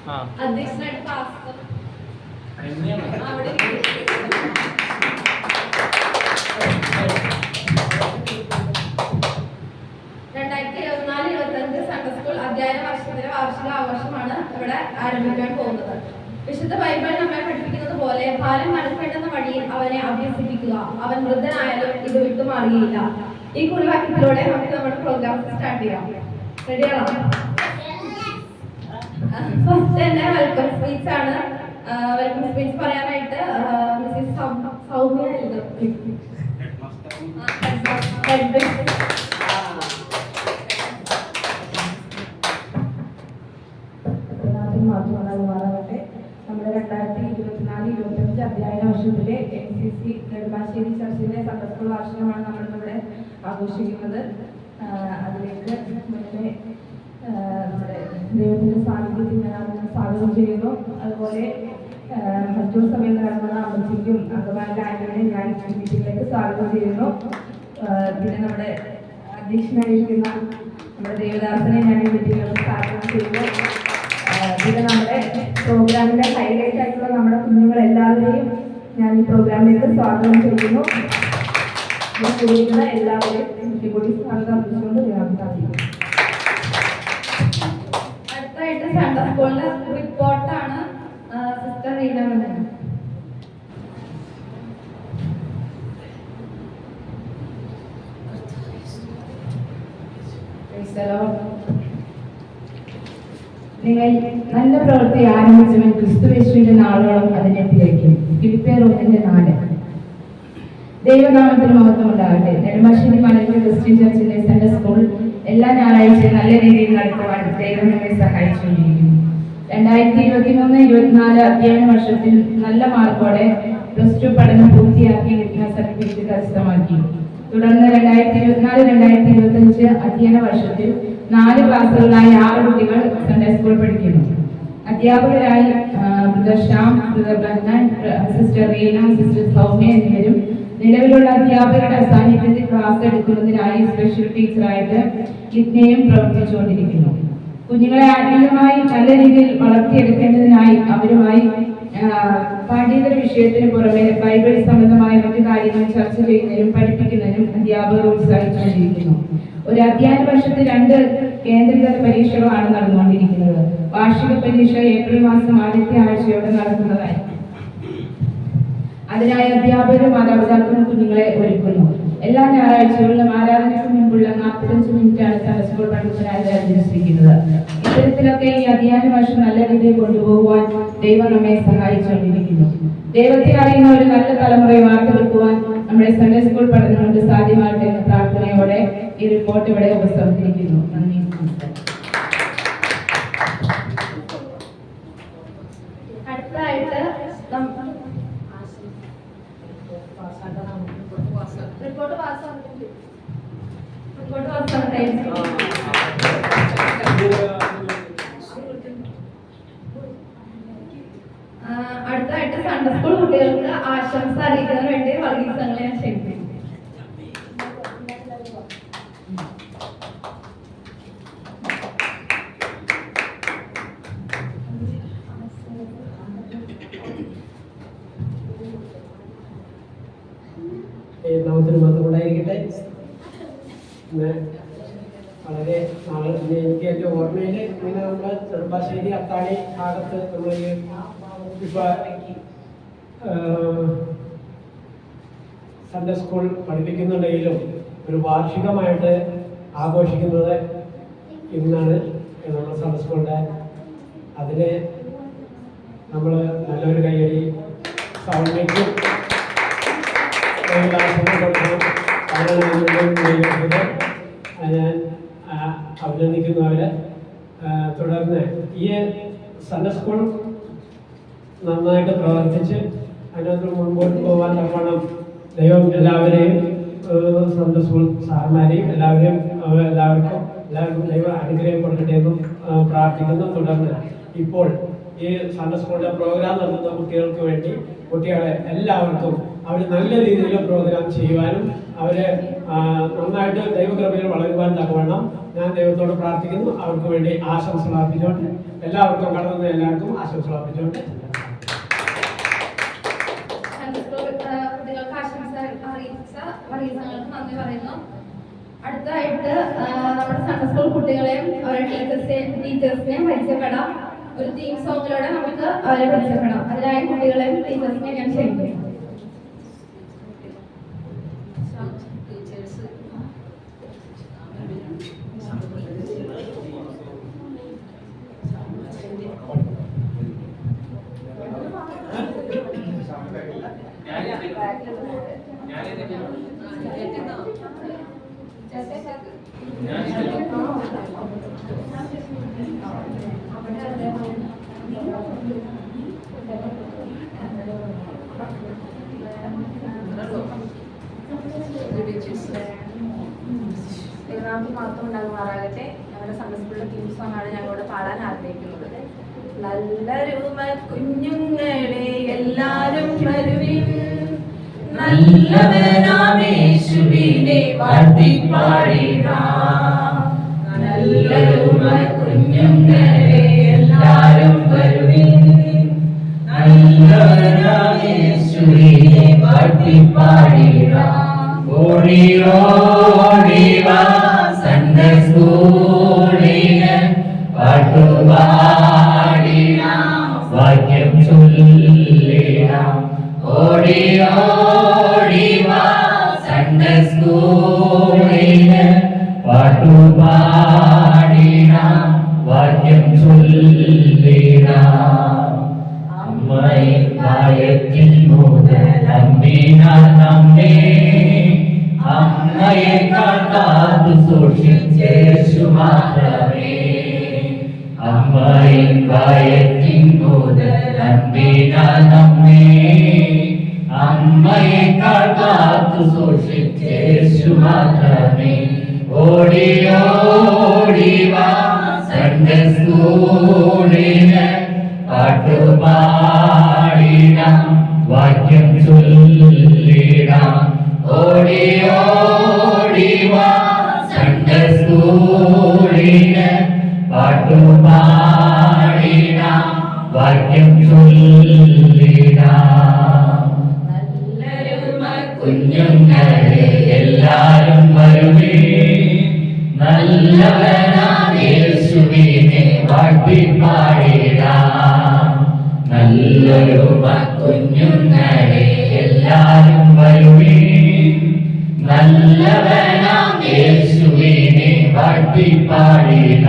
അധ്യക്ഷനായിട്ട് pastor അവിടെ 2024-25 Sunday school അധ്യയന വർഷത്തിലെ വാർഷിക ആഘോഷമാണ് ഇവിടെ ആരംഭിക്കാൻ പോകുന്നത്. വിശുദ്ധ ബൈബിൾ നമ്മെ പഠിപ്പിക്കുന്നത് പോലെ ബാലൻ നടക്കേണ്ടുന്ന വഴിയിൽ അവനെ അഭ്യസിപ്പിക്കുക, അവൻ വൃദ്ധനായാലും ഇത് വിട്ടുമാറുകയില്ല. ഈ കുറിവാക്യത്തിലൂടെ നമുക്ക് നമ്മുടെ പ്രോഗ്രാം സ്റ്റാർട്ട് ചെയ്യാം. റെഡിയാണോ? ഫസ്റ്റ് തന്നെ വെൽക്കം സ്പീച്ച് ആണ്. വെൽക്കം സ്പീച്ച് പറയാനായിട്ട് മിസ്സിസ് സൗമ്യ മാറാവട്ടെ. നമ്മുടെ 2024-25 അധ്യയന വർഷത്തിലെ NCC നെടുമ്പാശ്ശേരി ചർച്ചിലെ സൺഡേ സ്കൂൾ വാർഷികമാണ് നമ്മളിവിടെ ആഘോഷിക്കുന്നത്. അതിലേക്ക് മുന്നേ നമ്മുടെ ദൈവത്തിന്റെ സാന്നിധ്യത്തിൽ ഞാൻ സ്വാഗതം ചെയ്യുന്നു. അതുപോലെ മറ്റൊരു സമയം നടക്കുന്ന അമ്മച്ചിക്കും അംഗമാരുടെ ആന്റണിയെ ഞാൻ മീറ്റിംഗിലേക്ക് സ്വാഗതം ചെയ്യുന്നു. പിന്നെ നമ്മുടെ അധ്യക്ഷനായിരിക്കുന്ന നമ്മുടെ ദേവദാസനെ ഞാൻ ഈ മീറ്റിംഗിലേക്ക് സ്വാഗതം ചെയ്യുന്നു. പിന്നെ നമ്മുടെ പ്രോഗ്രാമിന്റെ ഹൈലൈറ്റ് ആയിട്ടുള്ള നമ്മുടെ കുഞ്ഞുങ്ങളെല്ലാവരെയും ഞാൻ ഈ പ്രോഗ്രാമിലേക്ക് സ്വാഗതം ചെയ്യുന്നു. കൂടിയിരിക്കുന്ന എല്ലാവരെയും കൂടി സ്വാഗതം അർപ്പിച്ചുകൊണ്ട് ഞാൻ സാധിക്കും. അടുത്തായിട്ട് സൺഡേ സ്കൂളിലെ റിപ്പോർട്ടാണ് സിസ്റ്റർ റീന മന്നൻ. നിങ്ങൾ നല്ല പ്രവൃത്തി ആരംഭിച്ചവൻ ക്രിസ്തുയേശുവിന്റെ നാളോളം അതിനെത്തി വയ്ക്കും. ഫിലിപ്പിയർ 1:4. ദൈവനാമത്തിന് മഹത്വം ഉണ്ടാകട്ടെ. നെടുമ്പാശ്ശേരി മലങ്കര ക്രിസ്ത്യൻ ചർച്ചിലെ സൺഡേ സ്കൂൾ എല്ലാ ഞായറാഴ്ചയും നല്ല രീതിയിൽ നടത്തുവാൻ ദൈവം നമ്മെ സഹായിച്ചുകൊണ്ടിരിക്കുന്നു. 2023-24 അധ്യയന വർഷത്തിൽ നല്ല മാർക്കോടെ +2 പഠനം പൂർത്തിയാക്കി കിട്ടുന്ന സർട്ടിഫിക്കറ്റ് കരസ്ഥമാക്കി. തുടർന്ന് 2024-25 അധ്യയന വർഷത്തിൽ 4 ക്ലാസ്സുകളായി 6 കുട്ടികൾ സൺഡേ സ്കൂൾ പഠിക്കുന്നു. അധ്യാപകരായി brother Shyam, brother Bannan, sister Reena, sister Soumya എന്നിവരും നിലവിലുള്ള അധ്യാപകരുടെ സാന്നിധ്യത്തിൽ ക്ലാസ് എടുക്കുന്നതിനായി സ്പെഷ്യൽ ടീച്ചറായിട്ട് ലിഗ്നയും പ്രവർത്തിച്ചുകൊണ്ടിരിക്കുന്നു. കുഞ്ഞുങ്ങളെ ആത്മീയമായി നല്ല രീതിയിൽ വളർത്തിയെടുക്കേണ്ടതിനായി അവരുമായി പാഠ്യേതര വിഷയത്തിന് പുറമെ ബൈബിൾ സംബന്ധമായ മറ്റു കാര്യങ്ങൾ ചർച്ച ചെയ്യുന്നതിനും പഠിപ്പിക്കുന്നതിനും അധ്യാപകർ ഉത്സാഹിച്ചുകൊണ്ടിരിക്കുന്നു. ഒരു അധ്യയന വർഷത്തിൽ 2 കേന്ദ്രീകൃത പരീക്ഷകളാണ് നടന്നുകൊണ്ടിരിക്കുന്നത്. വാർഷിക പരീക്ഷ ഏപ്രിൽ മാസം ആദ്യത്തെ ആഴ്ചയോടെ നടക്കുന്നതായി. അതിനായി അധ്യാപകരും മാതാപിതാക്കളും കുഞ്ഞുങ്ങളെ ഒരുക്കുന്നു. എല്ലാ ഞായറാഴ്ചകളിലും ആരാധനയ്ക്ക് മുൻപുള്ള 45 മിനിറ്റാണ് സൺഡേ സ്കൂൾ പഠനത്തിനായി നിർദ്ദേശിച്ചിരിക്കുന്നത്. ഇത്തരത്തിലൊക്കെ ഈ അധ്യയന വർഷം നല്ല രീതിയിൽ കൊണ്ടുപോകുവാൻ ദൈവം നമ്മെ സഹായിച്ചുകൊണ്ടിരിക്കുന്നു. ദൈവത്തെ അറിയുന്ന ഒരു നല്ല തലമുറയെ വാർത്തെടുക്കുവാൻ നമ്മുടെ സൺഡേ സ്കൂൾ പഠനം കൊണ്ട് സാധ്യമാകട്ടെ എന്ന പ്രാർത്ഥനയോടെ ഈ റിപ്പോർട്ട് ഇവിടെ ഉപസംഹരിക്കുന്നു. നന്ദി. അടുത്തായിട്ട് റിപ്പോർട്ട് പാസ്സാണ്. അടുത്തായിട്ട് സൺഡേ സ്കൂൾ കുട്ടികൾക്ക് ആശംസ അറിയിക്കുന്നതിന് വേണ്ടി വർഗീസങ്ങളെ ഞാൻ ക്ഷണിക്കുന്നു. നാമത്തിന് മാത്രം ഉണ്ടായിരിക്കട്ടെ. വളരെ നാളെ എനിക്ക് എൻ്റെ ഓർമ്മയിൽ ഇങ്ങനെ നമ്മൾ നെടുമ്പാശ്ശേരി അത്താണി ഭാഗത്ത് നമ്മൾ ഇപ്പോൾ സൺഡേ സ്കൂൾ പഠിപ്പിക്കുന്നുണ്ടെങ്കിലും ഒരു വാർഷികമായിട്ട് ആഘോഷിക്കുന്നത് ഇന്നാണ് നമ്മുടെ സൺഡേ സ്കൂളിൻ്റെ. അതിന് നമ്മൾ നല്ലൊരു കൈയടി സൗമ്യയ്ക്കും ഞാൻ അഭിനന്ദിക്കുന്നു അവരെ. തുടർന്ന് ഈ സൺഡേ സ്കൂൾ നന്നായിട്ട് പ്രവർത്തിച്ച് അതിനകത്ത് മുൻപോട്ട് പോകാൻ തക്കണം ദൈവം എല്ലാവരെയും സൺഡേ സ്കൂൾ സാർമാരെയും എല്ലാവർക്കും ദൈവം അനുഗ്രഹം കൊടുക്കട്ടെ എന്നും പ്രാർത്ഥിക്കുന്നു. തുടർന്ന് ഇപ്പോൾ ഈ സൺഡേ സ്കൂളിലെ പ്രോഗ്രാം നടത്തുന്ന കുട്ടികൾക്ക് വേണ്ടി കുട്ടികളെ എല്ലാവർക്കും അവർ നല്ല രീതിയിൽ പ്രോഗ്രാം ചെയ്യുവാനും അവരെ നന്നായിട്ട് ദൈവകൃപയിൽ വളരുവാൻ തക്കവണ്ണം ഞാൻ ദൈവത്തോട് പ്രാർത്ഥിക്കുന്നു. അവർക്ക് വേണ്ടി ആശംസകൾ അർപ്പിച്ചുകൊണ്ട് എല്ലാവർക്കും കടന്നു എല്ലാവർക്കും ആശംസകൾ അർപ്പിച്ചുകൊണ്ട് കുട്ടികൾക്ക് ആശംസ അറിയിച്ചങ്ങൾക്ക് നന്ദി പറയുന്നു. അടുത്തതായിട്ട് നമ്മുടെ സൺഡേ സ്കൂൾ കുട്ടികളെയും അവരുടെ ടീച്ചേഴ്സിനെയും പരിചയപ്പെടാം. ഒരു തീം സോങ്ങിലൂടെ നമുക്ക് അവരെ പരിചയപ്പെടാം. അതിനായി കുട്ടികളെയും ടീച്ചേഴ്സിനെയും ഞാൻ ക്ഷണിക്കുന്നു. മാത്രം ഉണ്ടാകുമാറാകട്ടെ. ഞങ്ങളുടെ സൺഡേ സ്കൂളിലെ തീം സോങ് ആണ് ഞങ്ങളോട് പാടാൻ ആഗ്രഹിക്കുന്നത്. നല്ലൊരുമ കുഞ്ഞുങ്ങളെ എല്ലാരും വരുവിൻ, നല്ലവനാമേശുവിനെ വാഴ്ത്തിപ്പാടിടാം. നല്ലൊരുമ കുഞ്ഞുങ്ങളെ എല്ലാരും വരുവിൻ, നല്ലവനാമേശുവിനെ വാഴ്ത്തിപ്പാടിടാം. ഓടിയോടിവാ സൺഡേ സ്കൂളിന് പാട്ടുപാടിടാം, വാക്യം ചൊല്ലിടാം. ഓടിയോടിവാ സൺഡേ സ്കൂളിന് പാട്ടുപാടിടാം, വാക്യം ചൊല്ലിടാം. അമ്മയെ പ്രായത്തിൽ മുതൽ അമ്മീനാൾ നമ്മെ അമ്മയേക്കാൾ കാത്തു സൂക്ഷിച്ചേശു മാത്രമേ. അമ്മയെ പ്രായത്തിൽ മുതൽ അമ്മീനാൾ നമ്മെ അമ്മയേക്കാൾ കാത്തു സൂക്ഷിച്ചേശു മാത്രമേ. ഓടിയോടിവാ സൺഡേ സ്കൂളിന് പാട്ടുപാടിടാം, വാക്യം ചൊല്ലിടാം. ഓടിയോടിവാ സൺഡേ സ്കൂളിന് പാട്ടുപാടിടാം, വാക്യം ചൊല്ലിടാം. നല്ലൊരുമ കുഞ്ഞുങ്ങളെ എല്ലാരും വരുവിൻ, നല്ലവനാം യേശുവിനെ വാഴ്ത്തിപ്പാടിടാം. നല്ലൊരുമ കുഞ്ഞുങ്ങളെ എല്ലാരും വരുവിൻ, നല്ലവനാം യേശുവിനെ വാഴ്ത്തിപ്പാടിടാം.